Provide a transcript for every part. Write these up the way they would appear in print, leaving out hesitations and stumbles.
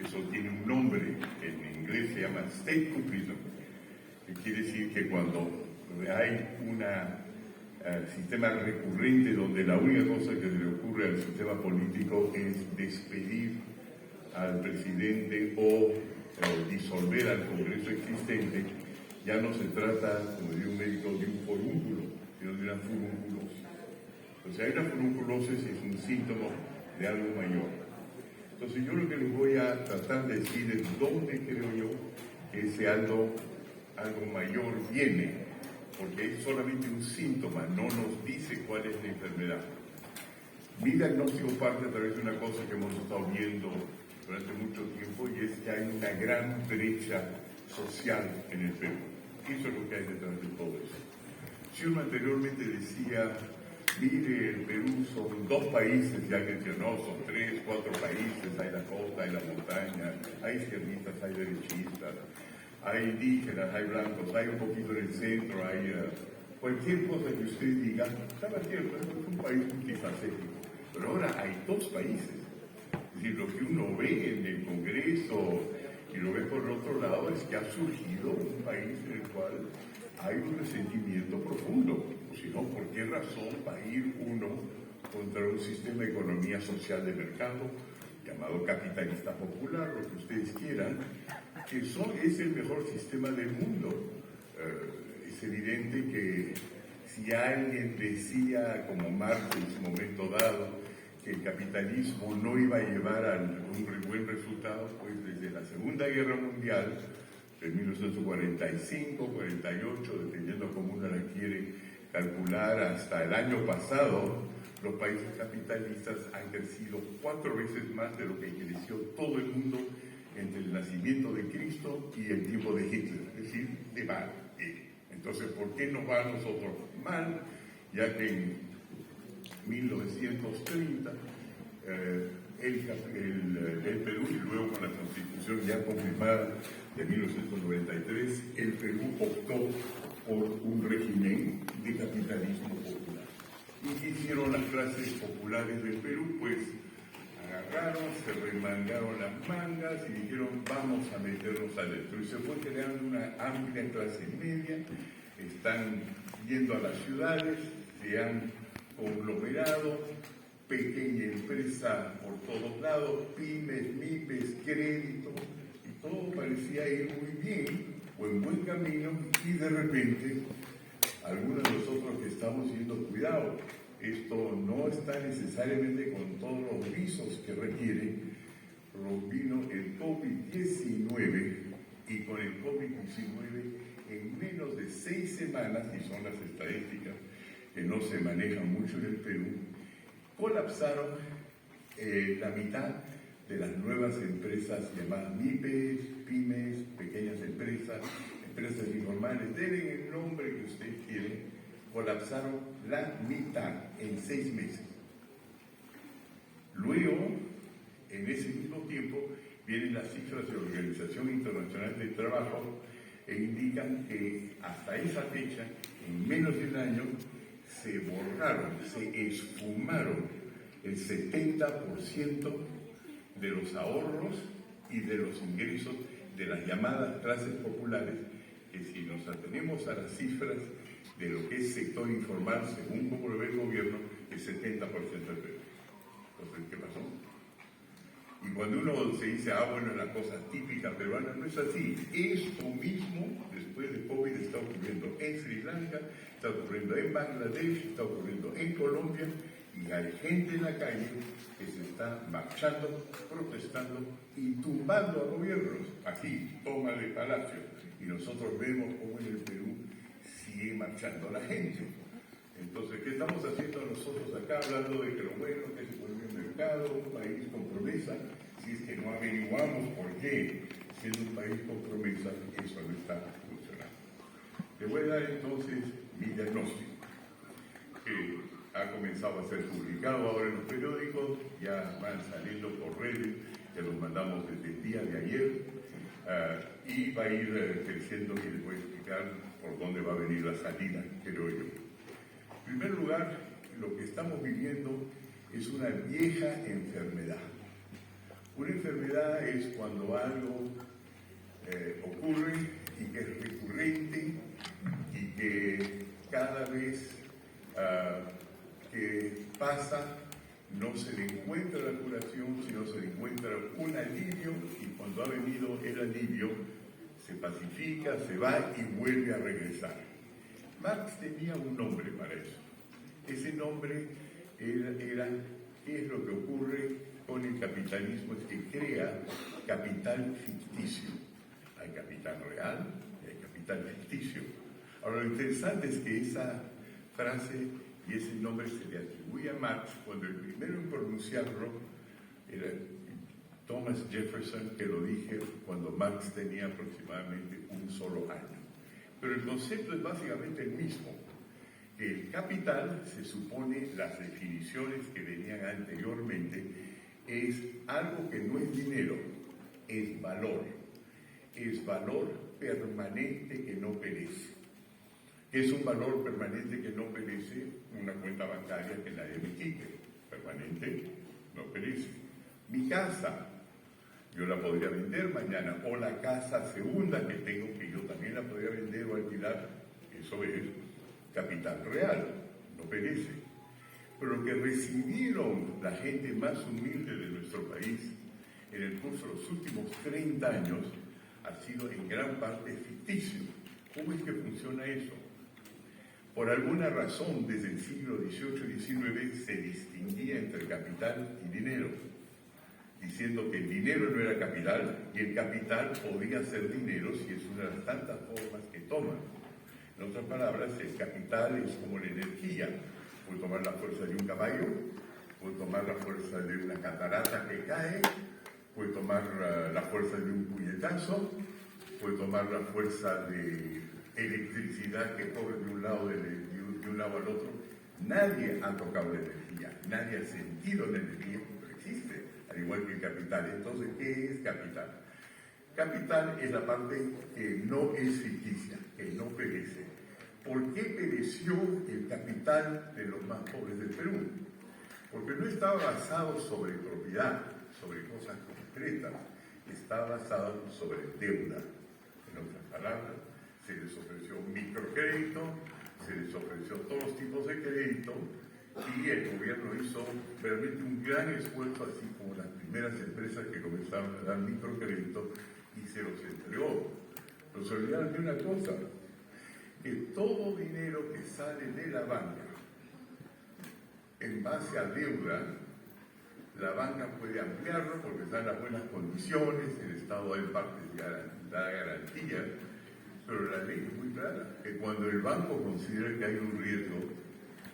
Eso tiene un nombre, en inglés se llama statehoodism, que quiere decir que cuando hay un sistema recurrente donde la única cosa que se le ocurre al sistema político es despedir al presidente o disolver al Congreso existente, ya no se trata, como diría un médico, de un forúnculo, sino de una furunculosis. Entonces, hay una furunculosis, es un síntoma de algo mayor. Entonces, yo lo que les voy a tratar de decir es dónde creo yo que ese algo mayor viene, porque es solamente un síntoma, no nos dice cuál es la enfermedad. Mi diagnóstico parte a través de una cosa que hemos estado viendo durante mucho tiempo, y es que hay una gran brecha social en el Perú. Eso es lo que hay detrás de todo eso. Si uno anteriormente decía, mire, el Perú son 2 países, ya que no, son 3, 4 países, hay la costa, hay la montaña, hay izquierdistas, hay derechistas, hay indígenas, hay blancos, hay un poquito en el centro, hay cualquier cosa que usted diga, estaba cierto, es un país multifacético. Pero ahora hay 2 países. Es decir, lo que uno ve en el Congreso y lo ve por el otro lado es que ha surgido un país en el cual hay un resentimiento profundo. O si no, ¿por qué razón va a ir uno contra un sistema de economía social de mercado llamado capitalista popular, lo que ustedes quieran, que es el mejor sistema del mundo? Es evidente que si alguien decía, como Marx en su momento dado, que el capitalismo no iba a llevar a un buen resultado, pues desde la Segunda Guerra Mundial, de 1945, 48, dependiendo cómo uno la quiere calcular, hasta el año pasado, los países capitalistas han crecido 4 veces más de lo que creció todo el mundo entre el nacimiento de Cristo y el tiempo de Hitler, es decir, de mal. Entonces, ¿por qué nos va a nosotros mal? Ya que en 1930 el Perú, y luego con la Constitución ya confirmada de 1993, el Perú optó por un régimen de capitalismo popular. ¿Y qué hicieron las clases populares del Perú? Pues agarraron, se remangaron las mangas y dijeron, vamos a meternos adentro. Y se fue creando una amplia clase media, están yendo a las ciudades, se han conglomerado, pequeña empresa por todos lados, pymes, MIPES, crédito, y todo parecía ir muy bien o en buen camino, y de repente algunos de nosotros que estamos diciendo, cuidado, esto no está necesariamente con todos los visos que requiere, vino el COVID-19, y con el COVID-19 en menos de 6 semanas, y son las estadísticas que no se manejan mucho en el Perú, colapsaron la mitad de las nuevas empresas llamadas MIPES, pymes, pequeñas empresas, empresas informales, den el nombre que ustedes quieren, colapsaron la mitad en 6 meses. Luego, en ese mismo tiempo, vienen las cifras de la Organización Internacional del Trabajo e indican que hasta esa fecha, en menos de un año, se borraron, se esfumaron el 70% de los ahorros y de los ingresos de las llamadas clases populares, que si nos atenemos a las cifras de lo que es sector informal, según cómo lo ve el gobierno, el 70% del PIB. Entonces, ¿qué pasó? Y cuando uno se dice, bueno, la cosa típica peruana, no es así. Esto mismo, después de COVID, está ocurriendo en Sri Lanka, está ocurriendo en Bangladesh, está ocurriendo en Colombia, y hay gente en la calle que se está marchando, protestando y tumbando a gobiernos. Aquí, toma de Palacio. Y nosotros vemos cómo en el Perú sigue marchando la gente. Entonces, ¿qué estamos haciendo nosotros acá? Hablando de que lo bueno que es un buen mercado, un país con promesa, si es que no averiguamos por qué, siendo un país con promesa, eso no está funcionando. Le voy a dar entonces mi diagnóstico, que ha comenzado a ser publicado ahora en los periódicos, ya van saliendo por redes, que los mandamos desde el día de ayer, y va a ir creciendo, y les voy a explicar por dónde va a venir la salida, creo yo. En primer lugar, lo que estamos viviendo es una vieja enfermedad, Una enfermedad es cuando algo ocurre y que es recurrente y que cada vez que pasa no se le encuentra la curación, sino se le encuentra un alivio, y cuando ha venido el alivio se pacifica, se va y vuelve a regresar. Marx tenía un nombre para eso. Ese nombre era ¿qué es lo que ocurre con el capitalismo? Es que crea capital ficticio. Hay capital real y hay capital ficticio. Ahora, lo interesante es que esa frase y ese nombre se le atribuye a Marx cuando el primero en pronunciarlo era Thomas Jefferson, que lo dije cuando Marx tenía aproximadamente un solo año. Pero el concepto es básicamente el mismo. El capital, se supone, las definiciones que venían anteriormente, es algo que no es dinero, es valor. Es valor permanente que no perece. Es un valor permanente que no perece, una cuenta bancaria que nadie me quite. Permanente, no perece. Mi casa, yo la podría vender mañana, o la casa segunda que tengo, que yo también la podría vender o alquilar. Eso es capital real, no perece. Pero lo que recibieron la gente más humilde de nuestro país en el curso de los últimos 30 años ha sido en gran parte ficticio. ¿Cómo es que funciona eso? Por alguna razón, desde el siglo XVIII y XIX se distinguía entre capital y dinero, diciendo que el dinero no era capital y el capital podía ser dinero si es una de las tantas formas que toma. En otras palabras, el capital es como la energía. Puede tomar la fuerza de un caballo, puede tomar la fuerza de una catarata que cae, puede tomar la fuerza de un puñetazo, puede tomar la fuerza de electricidad que corre de un lado al otro. Nadie ha tocado la energía, nadie ha sentido la energía, pero existe, al igual que el capital. Entonces, ¿qué es capital? Capital es la parte que no es ficticia, que no perece. ¿Por qué pereció el capital de los más pobres del Perú? Porque no estaba basado sobre propiedad, sobre cosas concretas, estaba basado sobre deuda. En otras palabras, se les ofreció un microcrédito, se les ofreció todos los tipos de crédito, y el gobierno hizo realmente un gran esfuerzo, así como las primeras empresas que comenzaron a dar microcrédito, y se los entregó. Pero se olvidaron de una cosa, que todo dinero que sale de la banca en base a deuda, la banca puede ampliarlo porque están las buenas condiciones, el Estado en parte da garantías, pero la ley es muy clara, que cuando el banco considera que hay un riesgo,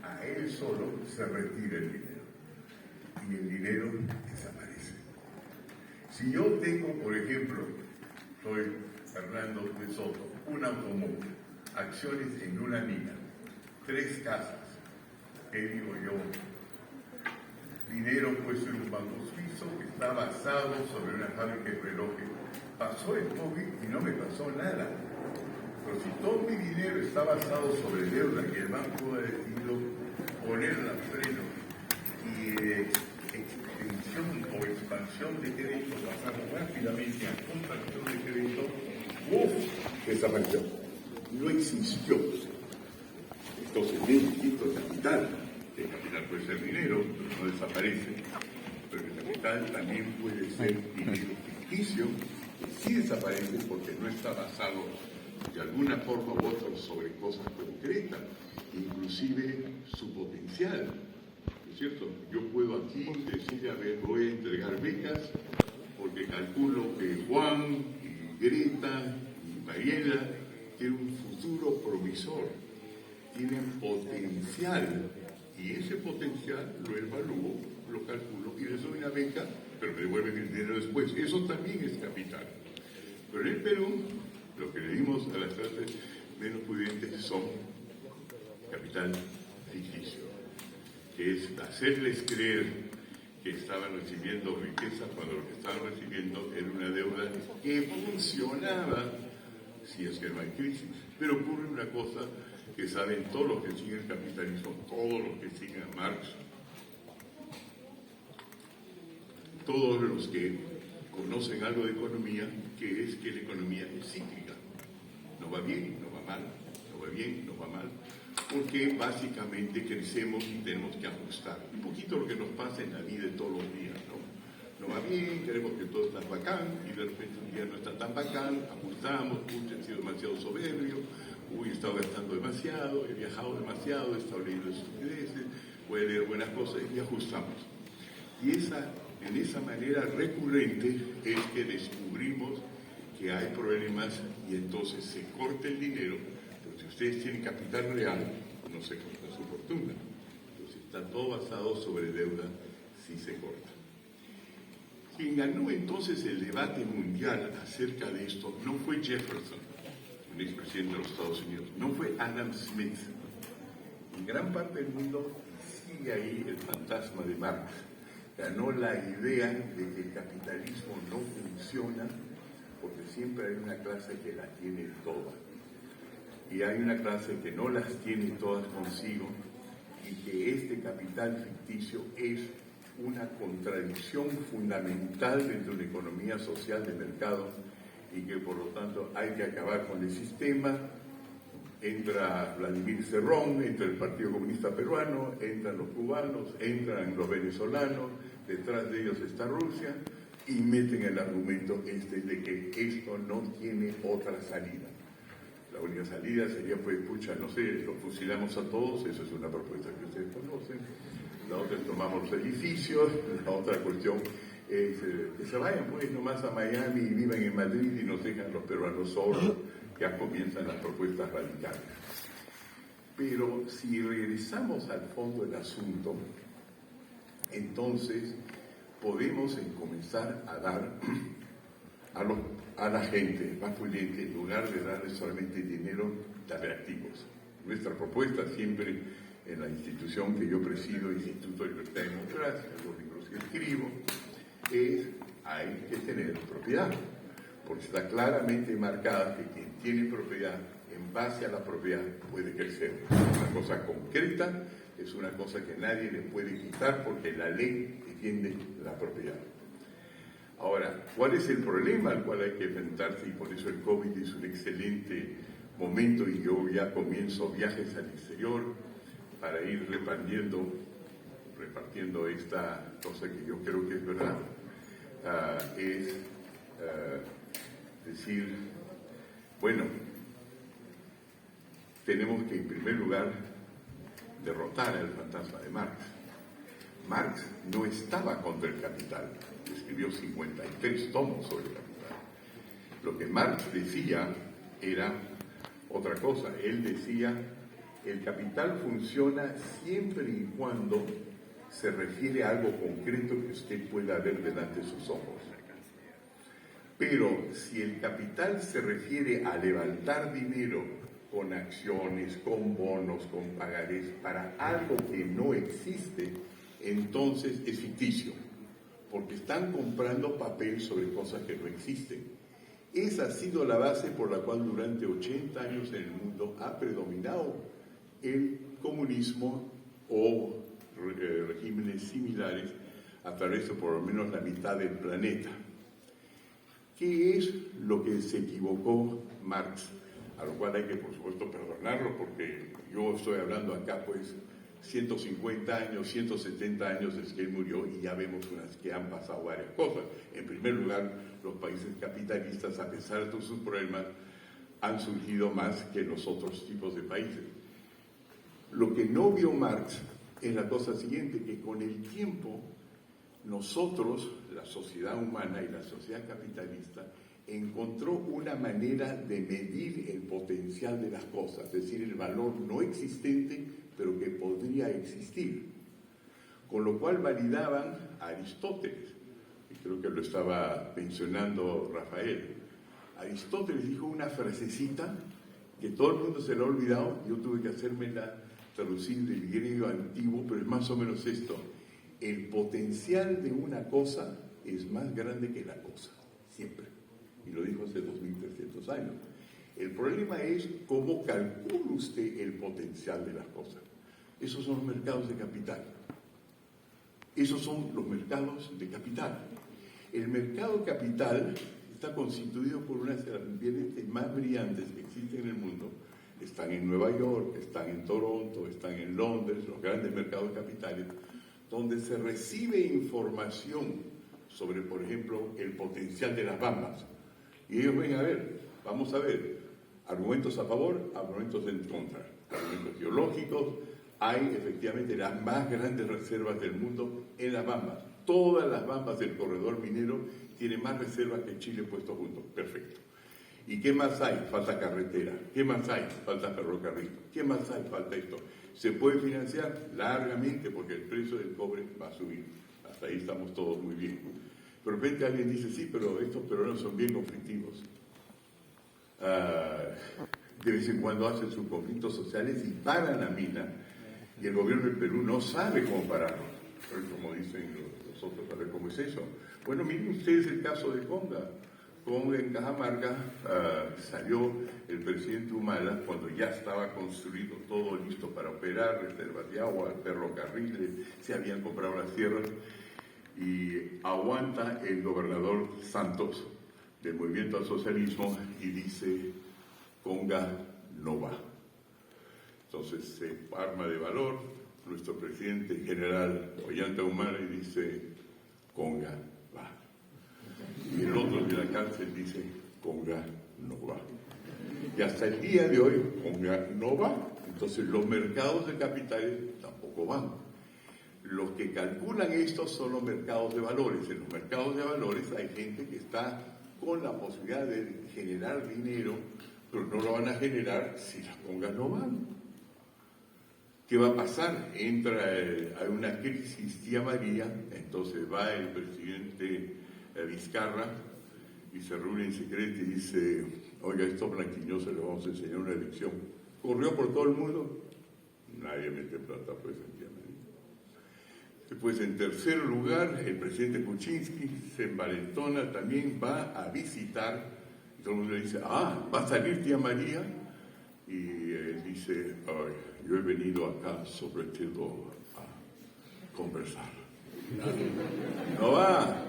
a él solo se retira el dinero y el dinero desaparece. Si yo tengo, por ejemplo, soy Fernando de Soto, un automóvil, acciones en una mina, 3 casas, ¿qué digo yo? Dinero puesto en un banco suizo que está basado sobre una fábrica de relojes. Pasó el COVID y no me pasó nada. Pero si todo mi dinero está basado sobre deuda que el banco ha decidido poner al freno y extensión o expansión de crédito pasar rápidamente a contracción de crédito, desapareció. No existió. Entonces, bien distinto el capital. El capital puede ser dinero, pero no desaparece. Pero el capital también puede ser dinero ficticio, que sí desaparece porque no está basado de alguna forma u otra sobre cosas concretas, inclusive su potencial. ¿No es cierto? Yo puedo aquí decir, a ver, voy a entregar becas porque calculo que Juan y Greta y Mariela tienen un futuro promisor, tienen potencial, y ese potencial lo evalúo, lo calculo y les doy una beca, pero me devuelven el dinero después. Eso también es capital. Pero en el Perú, lo que le dimos a las clases menos pudientes son capital ficticio, que es hacerles creer que estaban recibiendo riqueza cuando lo que estaban recibiendo era una deuda que funcionaba si es que no hay crisis. Pero ocurre una cosa que saben todos los que siguen el capitalismo, todos los que siguen a Marx, todos los que conocen algo de economía, que es que la economía es cíclica. No va bien, no va mal, no va bien, no va mal, porque básicamente crecemos y tenemos que ajustar. Un poquito lo que nos pasa en la vida de todos los días, ¿no? No va bien, queremos que todo está bacán, y de repente un día no está tan bacán, ajustamos, he sido demasiado soberbio, he estado gastando demasiado, he viajado demasiado, he estado leyendo estupideces, voy a leer buenas cosas y ajustamos. Y en esa manera recurrente es que descubrimos que hay problemas y entonces se corta el dinero, pero si ustedes tienen capital real, no se corta su fortuna. Entonces está todo basado sobre deuda, si se corta. Quien ganó entonces el debate mundial acerca de esto no fue Jefferson, un expresidente de los Estados Unidos, no fue Adam Smith. En gran parte del mundo sigue ahí el fantasma de Marx. Ganó la idea de que el capitalismo no funciona porque siempre hay una clase que la tiene toda y hay una clase que no las tiene todas consigo, y que este capital ficticio es una contradicción fundamental dentro de una economía social de mercado, y que por lo tanto hay que acabar con el sistema. Entra Vladimir Cerrón, entra el Partido Comunista Peruano, entran los cubanos, entran los venezolanos, detrás de ellos está Rusia, y meten el argumento de que esto no tiene otra salida. La única salida sería, pues, no sé, los fusilamos a todos, eso es una propuesta que ustedes conocen. La otra es tomamos los edificios, la otra cuestión es que se vayan pues nomás a Miami y vivan en Madrid y nos dejan los peruanos solos. Ya comienzan las propuestas radicales. Pero si regresamos al fondo del asunto, entonces podemos comenzar a dar a la gente más pudiente, en lugar de darle solamente dinero, darle activos. Nuestra propuesta siempre en la institución que yo presido, Instituto de Libertad y Democracia, los libros que escribo, es hay que tener propiedad, porque está claramente marcada que quien tiene propiedad, en base a la propiedad, puede crecer. Es una cosa concreta, es una cosa que nadie le puede quitar porque la ley defiende la propiedad. Ahora, ¿cuál es el problema al cual hay que enfrentarse? Y por eso el COVID es un excelente momento, y yo ya comienzo viajes al exterior para ir repartiendo esta cosa que yo creo que es verdad. Decir, bueno, tenemos que en primer lugar derrotar al fantasma de Marx. Marx no estaba contra el capital, escribió 53 tomos sobre el capital. Lo que Marx decía era otra cosa. Él decía, el capital funciona siempre y cuando se refiere a algo concreto que usted pueda ver delante de sus ojos. Pero si el capital se refiere a levantar dinero con acciones, con bonos, con pagarés, para algo que no existe, entonces es ficticio, porque están comprando papel sobre cosas que no existen. Esa ha sido la base por la cual durante 80 años en el mundo ha predominado el comunismo o regímenes similares a través de por lo menos la mitad del planeta. ¿Qué es lo que se equivocó Marx? A lo cual hay que, por supuesto, perdonarlo, porque yo estoy hablando acá, pues, 150 años, 170 años desde que él murió, y ya vemos que han pasado varias cosas. En primer lugar, los países capitalistas, a pesar de todos sus problemas, han surgido más que los otros tipos de países. Lo que no vio Marx es la cosa siguiente, que con el tiempo nosotros, la sociedad humana y la sociedad capitalista, encontró una manera de medir el potencial de las cosas, es decir, el valor no existente, pero que podría existir. Con lo cual validaban a Aristóteles, y creo que lo estaba mencionando Rafael. Aristóteles dijo una frasecita que todo el mundo se la ha olvidado, yo tuve que hacérmela traducir del griego antiguo, pero es más o menos esto: el potencial de una cosa es más grande que la cosa, siempre. Y lo dijo hace 2300 años. El problema es cómo calcula usted el potencial de las cosas. Esos son los mercados de capital. Esos son los mercados de capital. El mercado de capital está constituido por unas de las ambientes más brillantes que existen en el mundo. Están en Nueva York, están en Toronto, están en Londres, los grandes mercados de capitales, donde se recibe información sobre, por ejemplo, el potencial de las Bambas. Y ellos ven, vamos a ver, argumentos a favor, argumentos en contra, argumentos geológicos. Hay efectivamente las más grandes reservas del mundo en las Bambas. Todas las Bambas del corredor minero tienen más reservas que Chile puestos juntos. Perfecto. ¿Y qué más hay? Falta carretera. ¿Qué más hay? Falta ferrocarril. ¿Qué más hay? Falta esto. ¿Se puede financiar? Largamente, porque el precio del cobre va a subir. Hasta ahí estamos todos muy bien. De repente alguien dice, sí, pero estos peruanos son bien conflictivos. De vez en cuando hacen sus conflictos sociales y paran la mina, y el gobierno del Perú no sabe cómo pararlo. Pero como dicen los otros, a ver cómo es eso. Bueno, miren ustedes el caso de Conga. Conga en Cajamarca salió el presidente Humala cuando ya estaba construido todo listo para operar, reservas de agua, ferrocarriles, se habían comprado las tierras, y aguanta el gobernador Santos del Movimiento al Socialismo y dice, Conga no va. Entonces se arma de valor nuestro presidente general Ollanta Humala y dice, Conga va. Y el otro de la cárcel dice, Conga no va. Y hasta el día de hoy, Conga no va. Entonces los mercados de capitales tampoco van. Los que calculan esto son los mercados de valores. En los mercados de valores hay gente que está con la posibilidad de generar dinero, pero no lo van a generar si las Congas no van. ¿Qué va a pasar? Hay una crisis tía María, entonces va el presidente Vizcarra y se reúne en secreto y dice, oiga, estos blanquiñosos les vamos a enseñar una lección. Corrió por todo el mundo, nadie mete plata pues en tía María. Después, en tercer lugar, el presidente Kuczynski se envalentona, también va a visitar, y todo el mundo le dice, ¿va a salir tía María? Y él dice, yo he venido acá sobre todo a conversar. No va.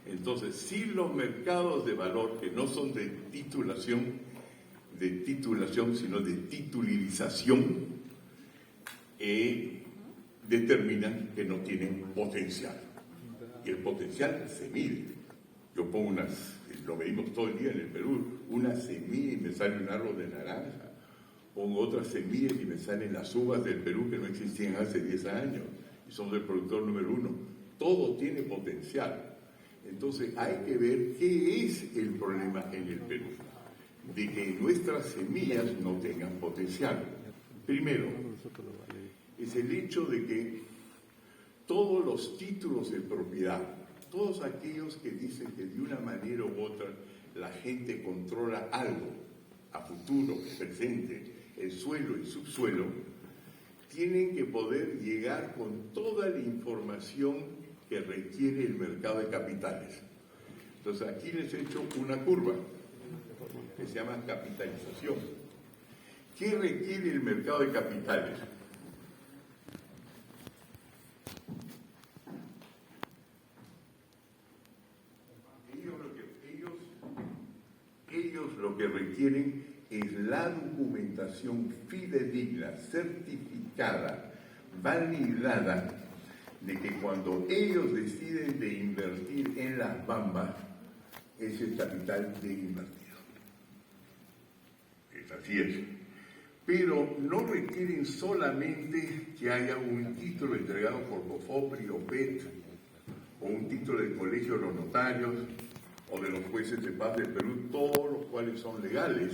Entonces, si los mercados de valor, que no son de titulación, sino de titularización, determinan que no tienen potencial. Y el potencial se mide. Yo pongo lo medimos todo el día en el Perú, una semilla y me sale un árbol de naranja. Pongo otras semillas y me salen las uvas del Perú que no existían hace 10 años. Y somos el productor número 1. Todo tiene potencial. Entonces hay que ver qué es el problema en el Perú. De que nuestras semillas no tengan potencial. Primero, es el hecho de que todos los títulos de propiedad, todos aquellos que dicen que de una manera u otra la gente controla algo, a futuro, presente, el suelo y subsuelo, tienen que poder llegar con toda la información que requiere el mercado de capitales. Entonces aquí les he hecho una curva que se llama capitalización. ¿Qué requiere el mercado de capitales? Ellos lo que requieren es la documentación fidedigna, certificada, validada, de que cuando ellos deciden de invertir en las Bambas, es el capital bien invertido. Así es. Pero no requieren solamente que haya un título entregado por COFOPRI o PET, o un título del Colegio de los Notarios, o de los jueces de paz del Perú, todos los cuales son legales,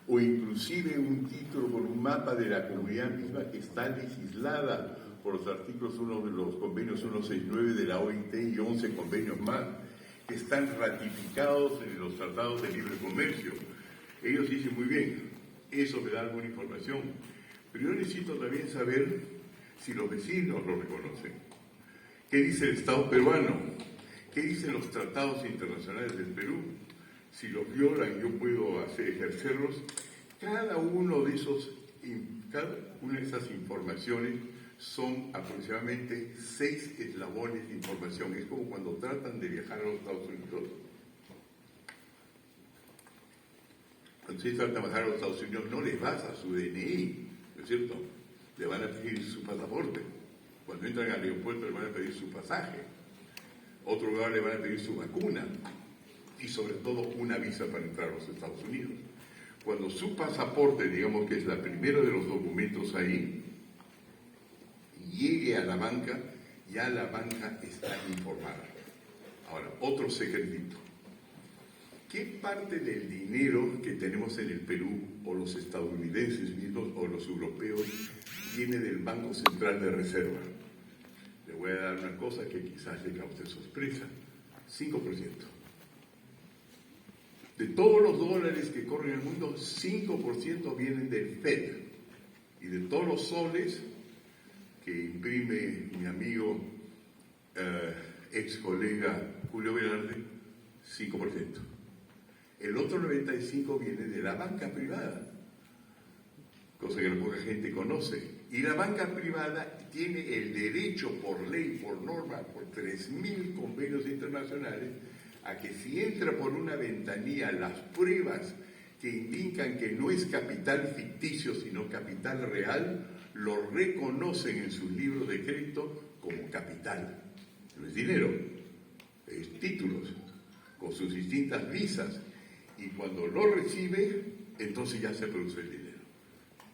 o inclusive un título con un mapa de la comunidad misma que está legislada por los artículos 1 de los convenios 169 de la OIT y 11 convenios más, que están ratificados en los tratados de libre comercio. Ellos dicen, muy bien, eso me da alguna información, pero yo necesito también saber si los vecinos lo reconocen. ¿Qué dice el Estado peruano? ¿Qué dicen los tratados internacionales del Perú? Si los violan, yo puedo ejercerlos. Cada una de esas informaciones son aproximadamente 6 eslabones de información. Es como cuando tratan de viajar a los Estados Unidos. Cuando ustedes tratan de viajar a los Estados Unidos, no les basa su DNI, ¿no es cierto? Le van a pedir su pasaporte. Cuando entran al aeropuerto le van a pedir su pasaje. Otro lugar le van a pedir su vacuna. Y sobre todo una visa para entrar a los Estados Unidos. Cuando su pasaporte, digamos que es la primera de los documentos ahí, llegue a la banca, ya la banca está informada. Ahora, otro secretito. ¿Qué parte del dinero que tenemos en el Perú, o los estadounidenses mismos, o los europeos, viene del Banco Central de Reserva? Le voy a dar una cosa que quizás le cause sorpresa. 5%. De todos los dólares que corren en el mundo, 5% vienen del FED. Y de todos los soles que imprime mi amigo, ex colega Julio Velarde, 5%. El otro 95% viene de la banca privada, cosa que no poca gente conoce. Y la banca privada tiene el derecho por ley, por norma, por 3.000 convenios internacionales, a que si entra por una ventanilla las pruebas que indican que no es capital ficticio sino capital real, lo reconocen en sus libros de crédito como capital. No es dinero, es títulos, con sus distintas visas. Y cuando lo recibe, entonces ya se produce el dinero.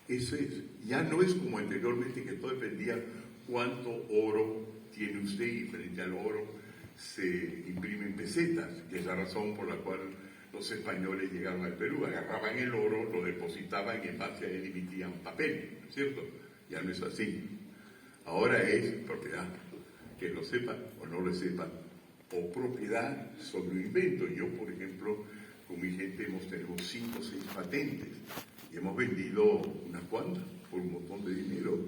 Eso es. Ya no es como anteriormente, que todo dependía cuánto oro tiene usted, y frente al oro se imprimen pesetas, que es la razón por la cual los españoles llegaron al Perú. Agarraban el oro, lo depositaban y en base a él emitían papel, ¿no es cierto? Ya no es así. Ahora es propiedad, que lo sepan o no lo sepan, o propiedad sobre un invento. Yo, por ejemplo, con mi gente tenemos 5 o 6 patentes y hemos vendido unas cuantas por un montón de dinero,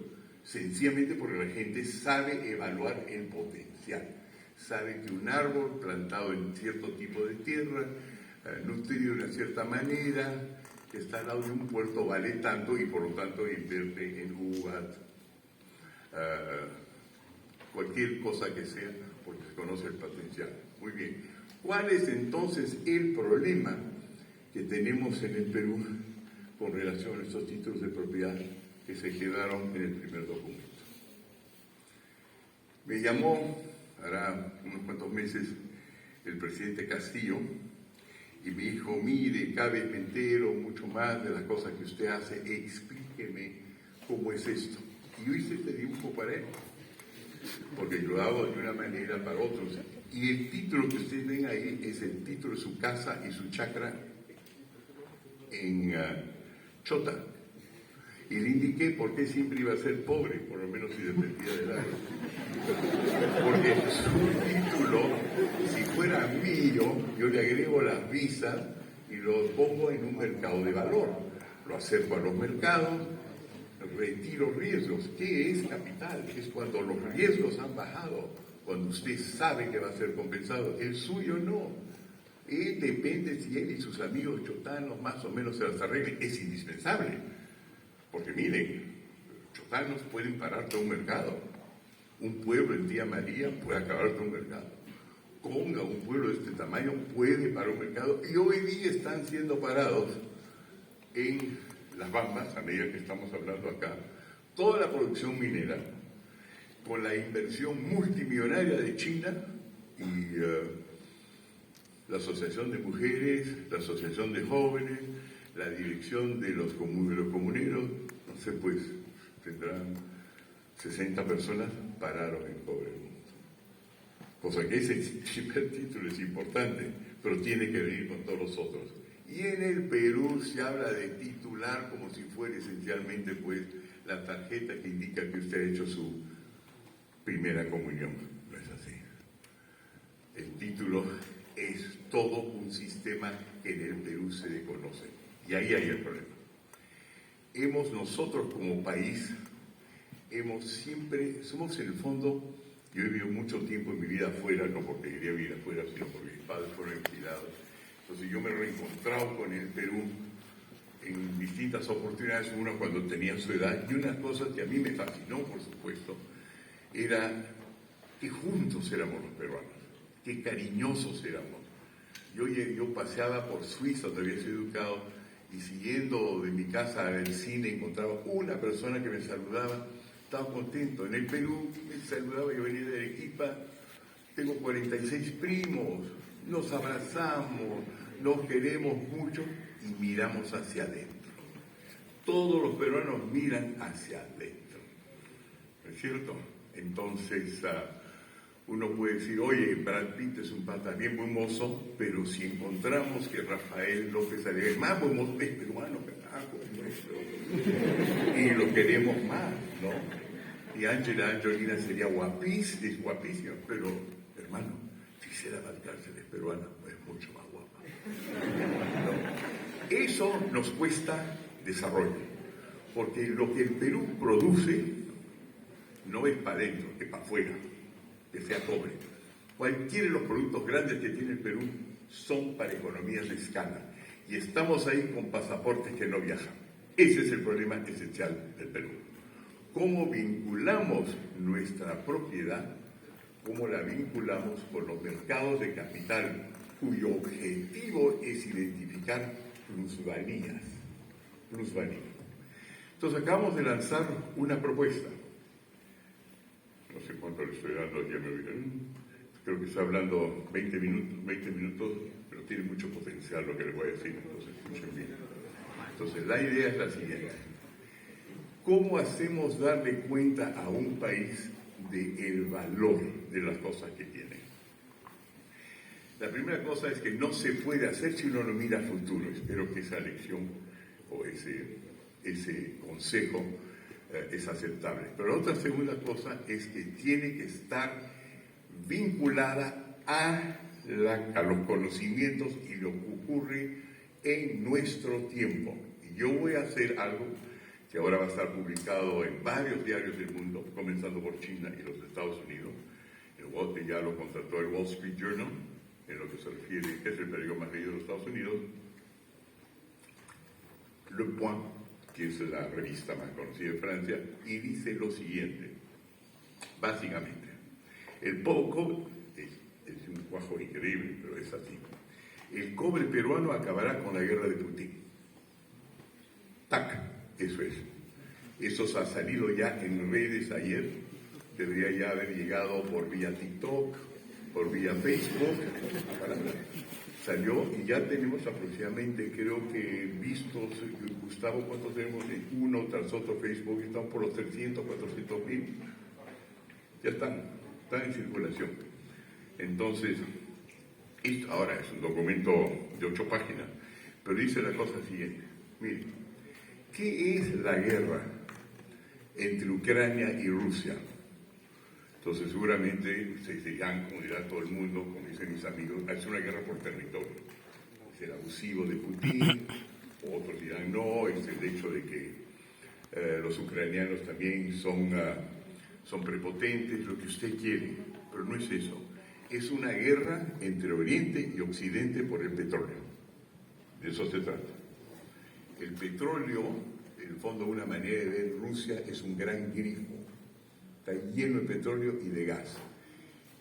sencillamente porque la gente sabe evaluar el potencial, sabe que un árbol plantado en cierto tipo de tierra, nutrido de una cierta manera, que está al lado de un puerto, vale tanto, y por lo tanto invierte en uvas, cualquier cosa que sea, porque se conoce el potencial. Muy bien. ¿Cuál es entonces el problema que tenemos en el Perú con relación a estos títulos de propiedad que se quedaron en el primer documento? Me llamó, hará unos cuantos meses, el presidente Castillo y me dijo: mire, cada vez me entero mucho más de las cosas que usted hace, explíqueme cómo es esto. Y yo hice este dibujo para él, porque yo lo hago de una manera para otros. Y el título que ustedes ven ahí es el título de su casa y su chacra en Chota. Y le indiqué por qué siempre iba a ser pobre, por lo menos si dependía del agua. Porque su título, si fuera mío, yo le agrego las visas y lo pongo en un mercado de valor. Lo acerco a los mercados, retiro riesgos. ¿Qué es capital? Es cuando los riesgos han bajado, cuando usted sabe que va a ser compensado. El suyo no. Él depende si él y sus amigos chotanos más o menos se las arreglen. Es indispensable. Porque miren, chotanos pueden parar todo un mercado. Un pueblo en Tía María puede acabar todo un mercado. Conga, un pueblo de este tamaño, puede parar un mercado. Y hoy día están siendo parados en Las Bambas, a medida que estamos hablando acá, toda la producción minera, con la inversión multimillonaria de China y la Asociación de Mujeres, la Asociación de Jóvenes, la dirección de los comuneros, no sé, pues tendrán 60 personas pararon en todo el mundo. Cosa que ese primer título es importante, pero tiene que venir con todos los otros. Y en el Perú se habla de titular como si fuera esencialmente pues la tarjeta que indica que usted ha hecho su primera comunión. No es así. El título es todo un sistema que en el Perú se desconoce. Y ahí hay el problema. Nosotros como país, somos en el fondo, yo he vivido mucho tiempo en mi vida afuera, no porque quería vivir afuera, sino porque mis padres fueron exiliados. Entonces yo me he reencontrado con el Perú en distintas oportunidades, una cuando tenía su edad, y una cosa que a mí me fascinó, por supuesto, era que juntos éramos los peruanos, qué cariñosos éramos. Yo paseaba por Suiza, donde había sido educado, y siguiendo de mi casa al cine encontraba una persona que me saludaba, estaba contento. En el Perú me saludaba, yo venía de Arequipa, tengo 46 primos, nos abrazamos, nos queremos mucho y miramos hacia adentro. Todos los peruanos miran hacia adentro, ¿no es cierto? Entonces, uno puede decir, oye, Brad Pitt es un pata bien buen mozo, pero si encontramos que Rafael López Aliaga es más buen mozo, es peruano, carajo, es nuestro, y lo queremos más, ¿no? Y Angelina sería guapísima, es guapísima, pero, hermano, Gisela Valcárcel es peruana, es mucho más guapa, ¿no? Eso nos cuesta desarrollo, porque lo que el Perú produce no es para adentro, es para afuera, que sea cobre. Cualquiera de los productos grandes que tiene el Perú son para economías de escala y estamos ahí con pasaportes que no viajan. Ese es el problema esencial del Perú. ¿Cómo vinculamos nuestra propiedad? ¿Cómo la vinculamos con los mercados de capital cuyo objetivo es identificar plusvalías? Entonces acabamos de lanzar una propuesta. No sé cuánto le estoy dando, ya me olvidé. Creo que estoy hablando 20 minutos, pero tiene mucho potencial lo que les voy a decir, entonces escuchen bien. Entonces la idea es la siguiente. ¿Cómo hacemos darle cuenta a un país del valor de las cosas que tiene? La primera cosa es que no se puede hacer si uno no mira a futuro. Espero que esa lección o ese consejo es aceptable. Pero la otra segunda cosa es que tiene que estar vinculada a los conocimientos y lo que ocurre en nuestro tiempo. Y yo voy a hacer algo que ahora va a estar publicado en varios diarios del mundo, comenzando por China y los Estados Unidos. Ya lo contrató el Wall Street Journal, en lo que se refiere, que es el periódico más leído de los Estados Unidos, Le Point, que es la revista más conocida de Francia, y dice lo siguiente, básicamente, el cobre, es un cuajo increíble, pero es así, el cobre peruano acabará con la guerra de Putin. ¡Tac! Eso es. Eso ha salido ya en redes ayer, debería ya haber llegado por vía TikTok, por vía Facebook, salió y ya tenemos aproximadamente, creo que vistos, Gustavo, ¿cuántos tenemos? Uno tras otro Facebook, están por los 300, 400 mil, ya están en circulación. Entonces, esto ahora es un documento de 8 páginas, pero dice la cosa siguiente, miren, ¿qué es la guerra entre Ucrania y Rusia? Entonces seguramente ustedes dirán, como dirá todo el mundo, como dicen mis amigos, es una guerra por territorio. Es el abusivo de Putin, otros dirán no, es el hecho de que los ucranianos también son prepotentes, lo que usted quiere, pero no es eso. Es una guerra entre Oriente y Occidente por el petróleo. De eso se trata. El petróleo, en el fondo, una manera de ver Rusia es un gran grifo. Está lleno de petróleo y de gas.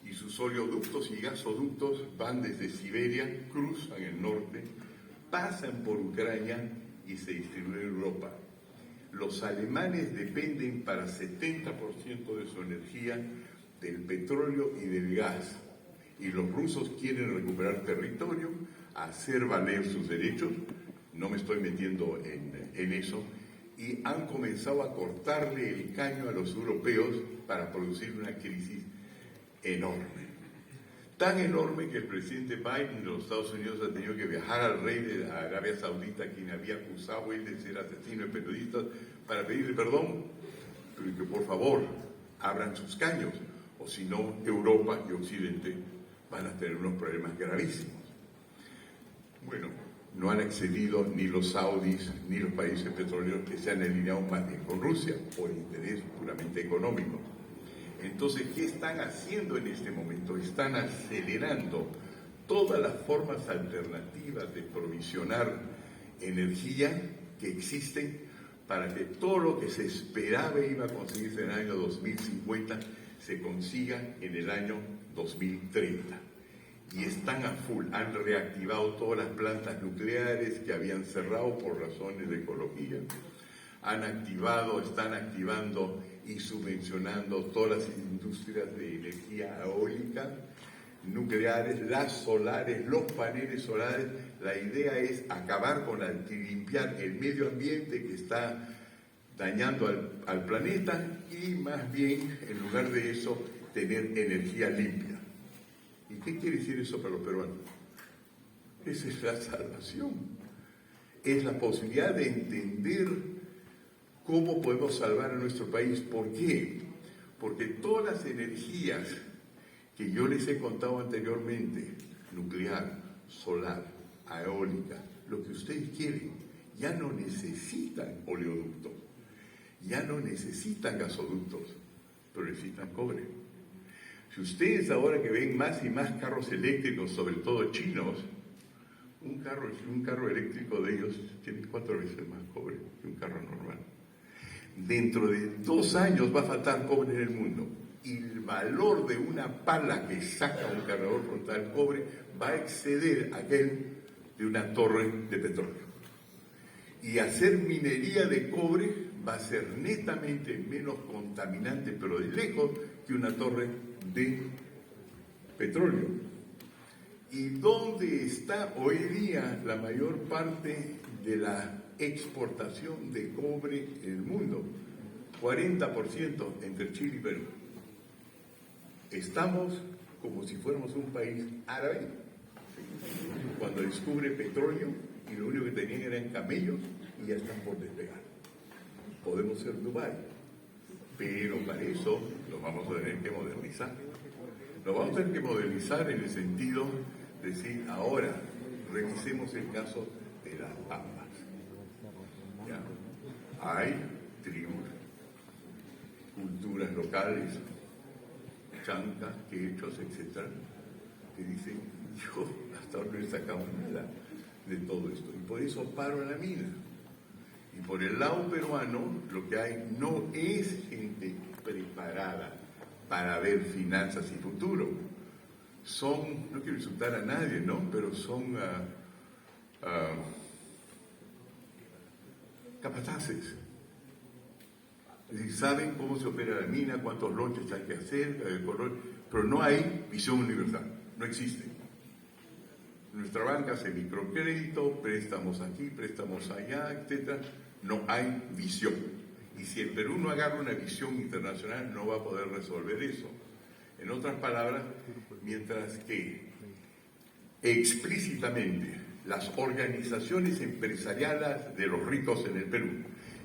Y sus oleoductos y gasoductos van desde Siberia, cruzan el norte, pasan por Ucrania y se distribuyen en Europa. Los alemanes dependen para 70% de su energía del petróleo y del gas. Y los rusos quieren recuperar territorio, hacer valer sus derechos. No me estoy metiendo en eso. Y han comenzado a cortarle el caño a los europeos para producir una crisis enorme. Tan enorme que el presidente Biden de los Estados Unidos ha tenido que viajar al rey de Arabia Saudita, quien había acusado él de ser asesino de periodistas, para pedirle perdón, pero que por favor abran sus caños, o si no, Europa y Occidente van a tener unos problemas gravísimos. Bueno, no han accedido ni los saudis ni los países petroleros que se han alineado más bien con Rusia por interés puramente económico. Entonces, ¿qué están haciendo en este momento? Están acelerando todas las formas alternativas de provisionar energía que existen para que todo lo que se esperaba iba a conseguirse en el año 2050 se consiga en el año 2030. Y están a full, han reactivado todas las plantas nucleares que habían cerrado por razones de ecología, están activando y subvencionando todas las industrias de energía eólica, nucleares, las solares, los paneles solares. La idea es acabar con limpiar el medio ambiente que está dañando al planeta y más bien, en lugar de eso, tener energía limpia. ¿Y qué quiere decir eso para los peruanos? Esa es la salvación. Es la posibilidad de entender cómo podemos salvar a nuestro país. ¿Por qué? Porque todas las energías que yo les he contado anteriormente, nuclear, solar, eólica, lo que ustedes quieren, ya no necesitan oleoductos, ya no necesitan gasoductos, pero necesitan cobre. Si ustedes ahora que ven más y más carros eléctricos, sobre todo chinos, un carro eléctrico de ellos tiene 4 veces más cobre que un carro normal. Dentro de 2 años va a faltar cobre en el mundo y el valor de una pala que saca un cargador frontal cobre va a exceder aquel de una torre de petróleo. Y hacer minería de cobre va a ser netamente menos contaminante, pero de lejos, que una torre de petróleo. ¿Y dónde está hoy día la mayor parte de la exportación de cobre en el mundo? 40% entre Chile y Perú. Estamos como si fuéramos un país árabe, cuando descubre petróleo y lo único que tenían eran camellos y ya están por despegar. Podemos ser Dubái, pero para eso lo vamos a tener que modernizar. Lo vamos a tener que modernizar en el sentido de decir, ahora revisemos el caso de las pampas. ¿Ya? Hay tribus, culturas locales, chancas, quechos, etc., que dicen, yo hasta ahora no he sacado nada de todo esto, y por eso paro en la mina. Y por el lado peruano, lo que hay no es gente preparada para ver finanzas y futuro. Son, no quiero insultar a nadie, ¿no? Pero son capataces. Es decir, saben cómo se opera la mina, cuántos lonches hay que hacer, pero no hay visión universal, no existe. Nuestra banca hace microcrédito, préstamos aquí, préstamos allá, etc. No hay visión. Y si el Perú no agarra una visión internacional, no va a poder resolver eso. En otras palabras, mientras que explícitamente las organizaciones empresariales de los ricos en el Perú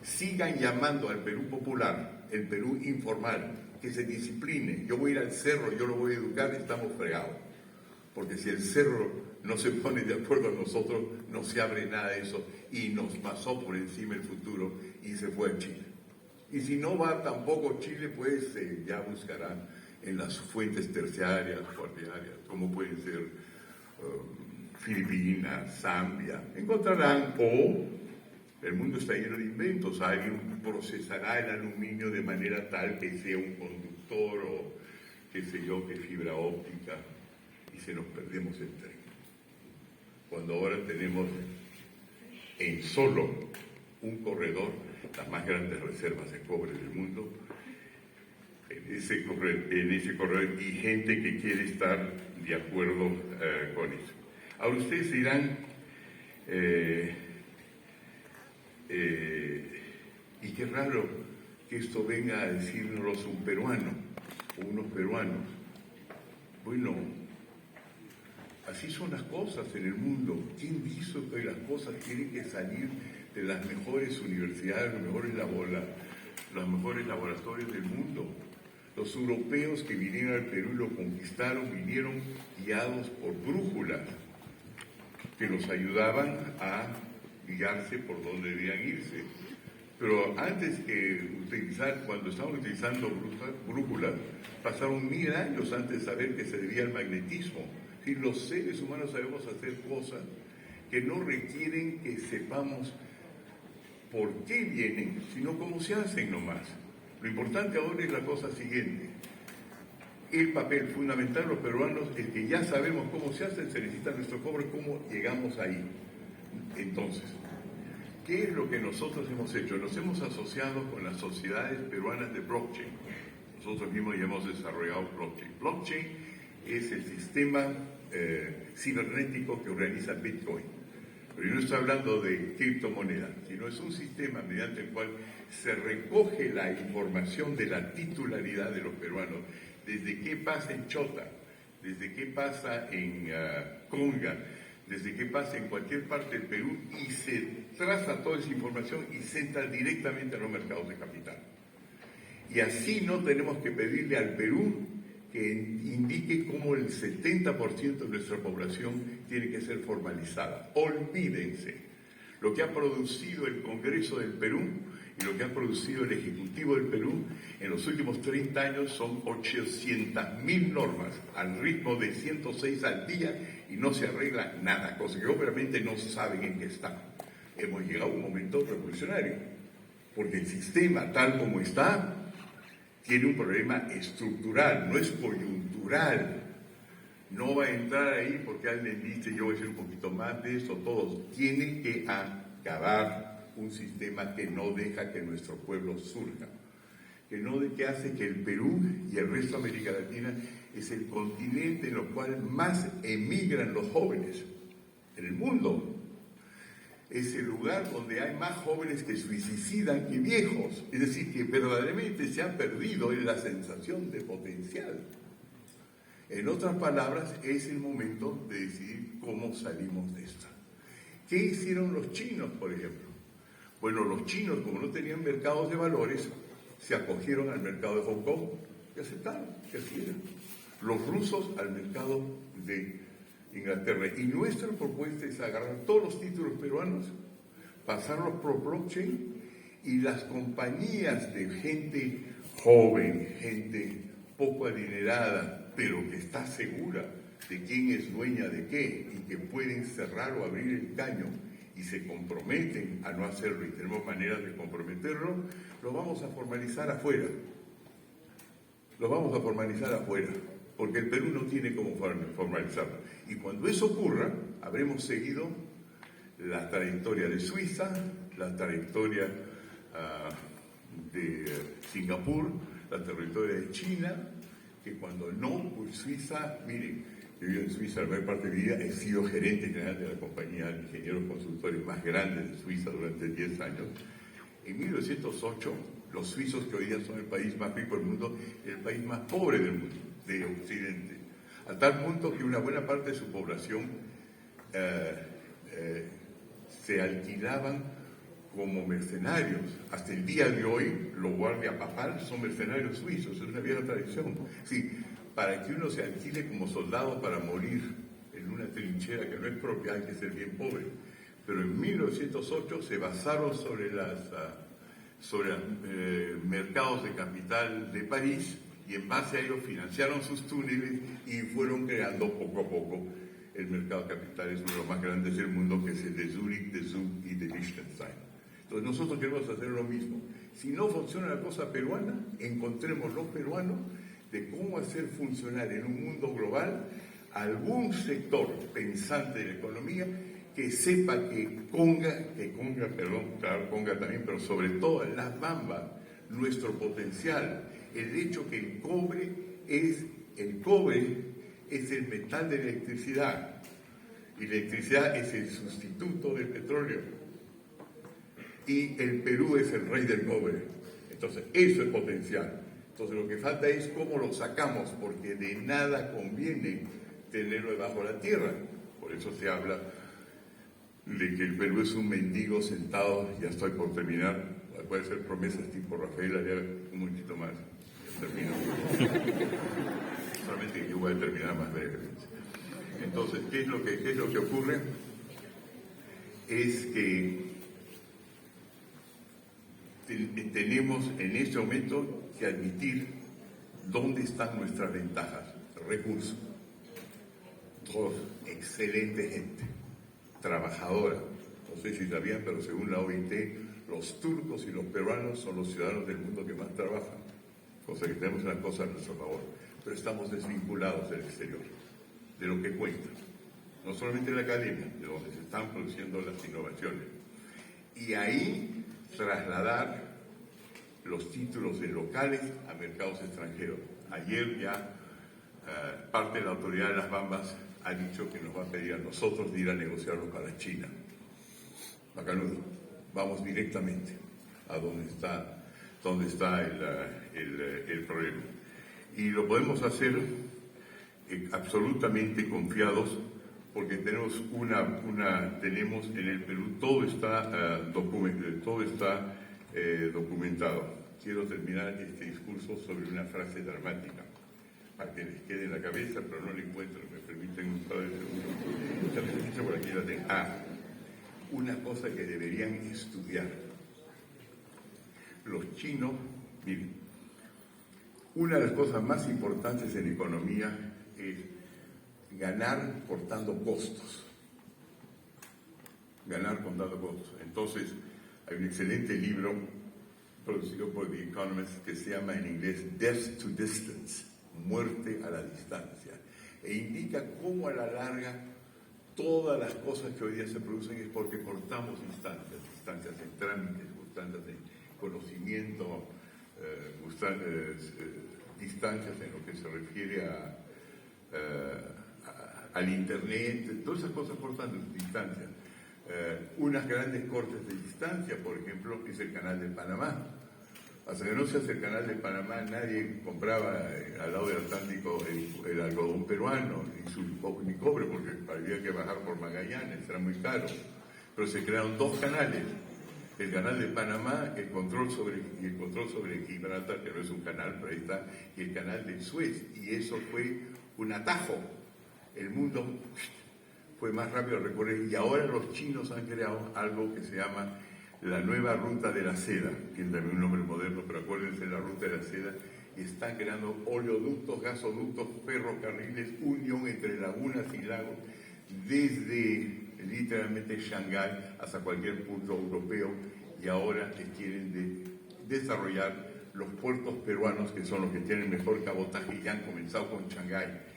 sigan llamando al Perú popular, el Perú informal, que se discipline, yo voy a ir al cerro, yo lo voy a educar, estamos fregados. Porque si el cerro no se pone de acuerdo a nosotros, no se abre nada de eso y nos pasó por encima el futuro y se fue a Chile. Y si no va tampoco Chile, pues ya buscarán en las fuentes terciarias, cuaterarias, como pueden ser Filipinas, Zambia, encontrarán, o el mundo está lleno de inventos, alguien procesará el aluminio de manera tal que sea un conductor o qué sé yo, que fibra óptica, y se nos perdemos el tren. Cuando ahora tenemos en solo un corredor las más grandes reservas de cobre del mundo, en ese corredor y gente que quiere estar de acuerdo con eso. Ahora ustedes dirán, y qué raro que esto venga a decirnos un peruano o unos peruanos. Bueno, así son las cosas en el mundo. ¿Quién dijo que las cosas tienen que salir de las mejores universidades, los mejores laboratorios del mundo? Los europeos que vinieron al Perú y lo conquistaron, vinieron guiados por brújulas que los ayudaban a guiarse por donde debían irse. Pero antes que cuando estaban utilizando brújulas, pasaron 1000 años antes de saber que se debía al magnetismo. Si los seres humanos sabemos hacer cosas que no requieren que sepamos por qué vienen, sino cómo se hacen nomás. Lo importante ahora es la cosa siguiente. El papel fundamental de los peruanos, el que ya sabemos cómo se hace, se necesita nuestro cobre, cómo llegamos ahí. Entonces, ¿qué es lo que nosotros hemos hecho? Nos hemos asociado con las sociedades peruanas de blockchain. Nosotros mismos ya hemos desarrollado blockchain. Blockchain es el sistema cibernético que organiza Bitcoin. Pero yo no estoy hablando de criptomonedas, sino es un sistema mediante el cual se recoge la información de la titularidad de los peruanos, desde qué pasa en Chota, desde qué pasa en Conga, desde qué pasa en cualquier parte del Perú, y se traza toda esa información y se entra directamente a los mercados de capital. Y así no tenemos que pedirle al Perú que indique cómo el 70% de nuestra población tiene que ser formalizada. Olvídense. Lo que ha producido el Congreso del Perú y lo que ha producido el Ejecutivo del Perú en los últimos 30 años son 800.000 normas al ritmo de 106 al día y no se arregla nada, cosa que obviamente no saben en qué están. Hemos llegado a un momento revolucionario, porque el sistema tal como está tiene un problema estructural, no es coyuntural. No va a entrar ahí porque alguien dice yo voy a hacer un poquito más de eso, todos. Tienen que acabar un sistema que no deja que nuestro pueblo surja, que hace que el Perú y el resto de América Latina es el continente en el cual más emigran los jóvenes en el mundo. Es el lugar donde hay más jóvenes que suicidan que viejos. Es decir, que verdaderamente se ha perdido en la sensación de potencial. En otras palabras, es el momento de decidir cómo salimos de esta. ¿Qué hicieron los chinos, por ejemplo? Bueno, los chinos, como no tenían mercados de valores, se acogieron al mercado de Hong Kong y aceptaron que así era. Los rusos al mercado de Inglaterra. Y nuestra propuesta es agarrar todos los títulos peruanos, pasarlos por blockchain, y las compañías de gente joven, gente poco adinerada, pero que está segura de quién es dueña de qué y que pueden cerrar o abrir el caño y se comprometen a no hacerlo y tenemos maneras de comprometerlo, lo vamos a formalizar afuera. Lo vamos a formalizar afuera, porque el Perú no tiene cómo formalizarlo. Y cuando eso ocurra, habremos seguido la trayectoria de Suiza, la trayectoria de Singapur, la trayectoria de China, que cuando no, pues Suiza, miren, yo vivo en Suiza la mayor parte de mi vida, he sido gerente general de la compañía de ingenieros consultores más grande de Suiza durante 10 años. En 1908, los suizos, que hoy día son el país más rico del mundo, el país más pobre del mundo, de Occidente, a tal punto que una buena parte de su población se alquilaban como mercenarios. Hasta el día de hoy, los guardias papal son mercenarios suizos, es una vieja tradición. Sí, para que uno se alquile como soldado para morir en una trinchera que no es propia, hay que ser bien pobre. Pero en 1908 se basaron sobre los mercados de capital de París, y en base a ellos financiaron sus túneles y fueron creando poco a poco el mercado de capitales, uno de los más grandes del mundo, que es el de Zúrich, de Zug y de Liechtenstein. Entonces nosotros queremos hacer lo mismo. Si no funciona la cosa peruana, encontremos los peruanos de cómo hacer funcionar en un mundo global algún sector pensante de la economía que sepa que Conga también, pero sobre todo las Bambas, nuestro potencial, el hecho que el cobre es el metal de la electricidad, y la electricidad es el sustituto del petróleo, y el Perú es el rey del cobre. Entonces, eso es potencial. Entonces, lo que falta es cómo lo sacamos, porque de nada conviene tenerlo debajo de la tierra. Por eso se habla de que el Perú es un mendigo sentado, ya estoy por terminar, puede ser promesas tipo Rafael, haría un momentito más, ya termino. Solamente yo voy a terminar más brevemente. Entonces, ¿qué es lo que ocurre? Es que tenemos en este momento que admitir dónde están nuestras ventajas, recursos. Todos, excelente gente, trabajadora. No sé si sabían, pero según la OIT, Los turcos y los peruanos son los ciudadanos del mundo que más trabajan, cosa que tenemos una cosa a nuestro favor, pero estamos desvinculados del exterior, de lo que cuenta, no solamente en la academia, de donde se están produciendo las innovaciones. Y ahí trasladar los títulos de locales a mercados extranjeros. Ayer ya parte de la autoridad de las Bambas ha dicho que nos va a pedir a nosotros de ir a negociarlo para China. Bacanudo, vamos directamente a donde está el problema. Y lo podemos hacer absolutamente confiados porque tenemos tenemos en el Perú, todo está documentado. Quiero terminar este discurso sobre una frase dramática, para que les quede en la cabeza, pero no la encuentro, me permiten un par de segundos. Ya les he dicho por aquí la tengo. Una cosa que deberían estudiar. Los chinos, miren, una de las cosas más importantes en economía es ganar cortando costos. Ganar cortando costos. Entonces, hay un excelente libro producido por The Economist que se llama en inglés Death to Distance, muerte a la distancia, e indica cómo a la larga todas las cosas que hoy día se producen es porque cortamos distancias en trámites, distancias en conocimiento, distancias en lo que se refiere al Internet, todas esas cosas cortando distancias. Unas grandes cortes de distancia, por ejemplo, es el Canal de Panamá. Hasta que no se hace el Canal de Panamá, nadie compraba al lado del Atlántico el algodón peruano, ni cobre, porque había que bajar por Magallanes, era muy caro. Pero se crearon dos canales, el Canal de Panamá y el control sobre Gibraltar, que no es un canal, pero ahí está, y el Canal de Suez, y eso fue un atajo. El mundo fue más rápido a recorrer, y ahora los chinos han creado algo que se llama la nueva ruta de la seda, tiene también un nombre moderno, pero acuérdense, la ruta de la seda, y están creando oleoductos, gasoductos, ferrocarriles, unión entre lagunas y lagos, desde literalmente Shanghái hasta cualquier punto europeo, y ahora que quieren desarrollar los puertos peruanos, que son los que tienen mejor cabotaje, y ya han comenzado con Chancay.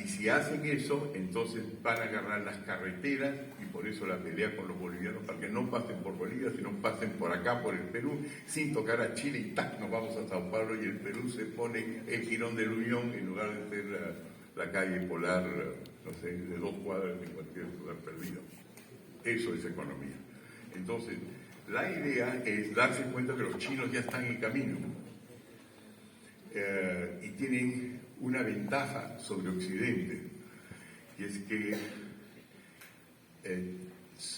Y si hacen eso, entonces van a agarrar las carreteras, y por eso la pelea con los bolivianos, para que no pasen por Bolivia, sino pasen por acá, por el Perú, sin tocar a Chile, y ¡tac!, nos vamos a Sao Paulo, y el Perú se pone el Jirón de la Unión, en lugar de ser la calle polar, no sé, de 2 cuadras en cualquier lugar perdido. Eso es economía. Entonces, la idea es darse cuenta que los chinos ya están en camino, y tienen una ventaja sobre Occidente, y es que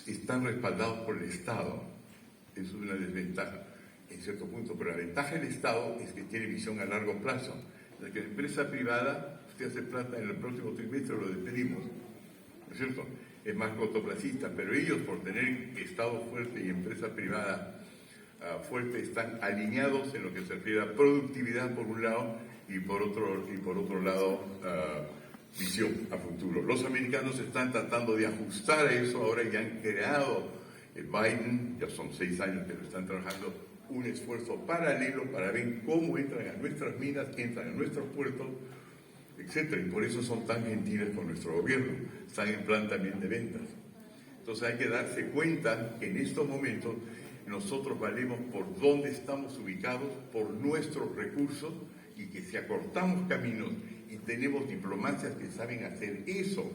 están respaldados por el Estado. Eso es una desventaja en cierto punto, pero la ventaja del Estado es que tiene visión a largo plazo. La que la empresa privada, usted hace plata en el próximo trimestre, lo despedimos, ¿no es cierto? Es más cortoplacista, pero ellos, por tener Estado fuerte y empresa privada fuerte, están alineados en lo que se refiere a productividad por un lado, y por otro lado visión a futuro. Los americanos están tratando de ajustar a eso ahora, y han creado Biden, ya son 6 años que lo están trabajando, un esfuerzo paralelo para ver cómo entran a nuestras minas, entran a nuestros puertos, etcétera, y por eso son tan gentiles con nuestro gobierno, están en plan también de ventas. Entonces hay que darse cuenta que en estos momentos nosotros valemos por dónde estamos ubicados, por nuestros recursos, y que si acortamos caminos y tenemos diplomacias que saben hacer eso,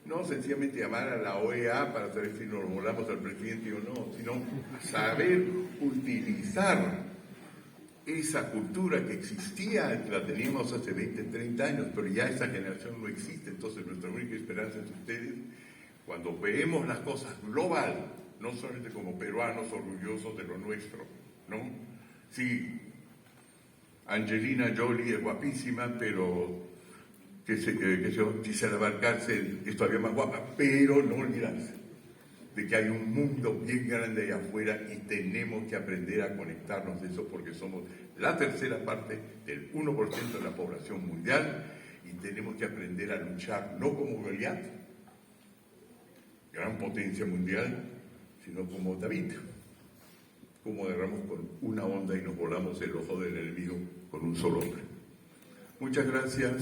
no sencillamente llamar a la OEA para saber si nos volamos al presidente o no, sino saber utilizar esa cultura que existía, la teníamos hace 20, 30 años, pero ya esa generación no existe. Entonces nuestra única esperanza es ustedes, cuando veamos las cosas global, no solamente como peruanos orgullosos de lo nuestro, ¿no? Sí, Angelina Jolie es guapísima, pero si se la va a cárcel es todavía más guapa, pero no olvidarse de que hay un mundo bien grande allá afuera, y tenemos que aprender a conectarnos de eso, porque somos la tercera parte del 1% de la población mundial, y tenemos que aprender a luchar no como Goliat, gran potencia mundial, sino como David. cómo agarramos con una onda y nos volamos el ojo del enemigo con un solo hombre. Muchas gracias.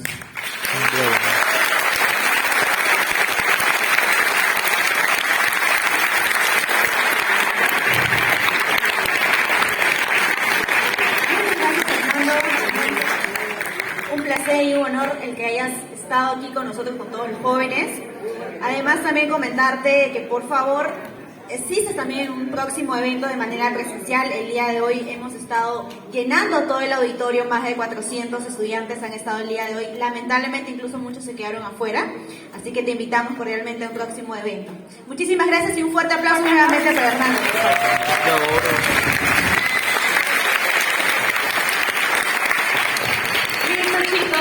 Un placer y un honor el que hayas estado aquí con nosotros, con todos los jóvenes. Además, también comentarte que por favor existe también un próximo evento de manera presencial. El día de hoy hemos estado llenando todo el auditorio, más de 400 estudiantes han estado el día de hoy. Lamentablemente incluso muchos se quedaron afuera, así que te invitamos cordialmente a un próximo evento. Muchísimas gracias y un fuerte aplauso nuevamente para Hernando.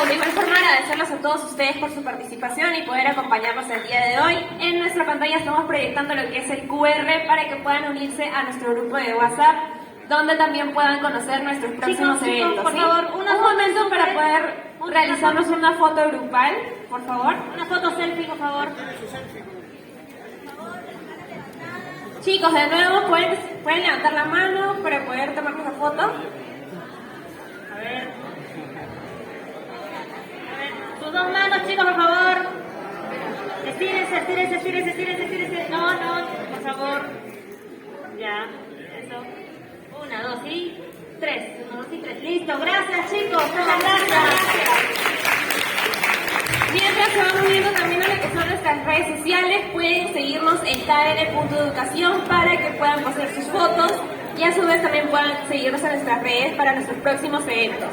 De igual forma, agradecerles a todos ustedes por su participación y poder acompañarnos el día de hoy. En nuestra pantalla estamos proyectando lo que es el QR para que puedan unirse a nuestro grupo de WhatsApp, donde también puedan conocer nuestros próximos eventos. Por favor, un momento para poder realizarnos una foto grupal, por favor. Una foto selfie, por favor. Chicos, de nuevo, pueden levantar la mano para poder tomarnos la foto. A ver. Sus dos manos, chicos, por favor. Estírense. No, por favor. Ya, eso. 1, 2 y 3. 1, 2 y 3. Listo, gracias, chicos. Muchas gracias. Mientras se van uniendo también a lo que son nuestras redes sociales, pueden seguirnos en kn.educación para que puedan postear sus fotos y a su vez también puedan seguirnos en nuestras redes para nuestros próximos eventos.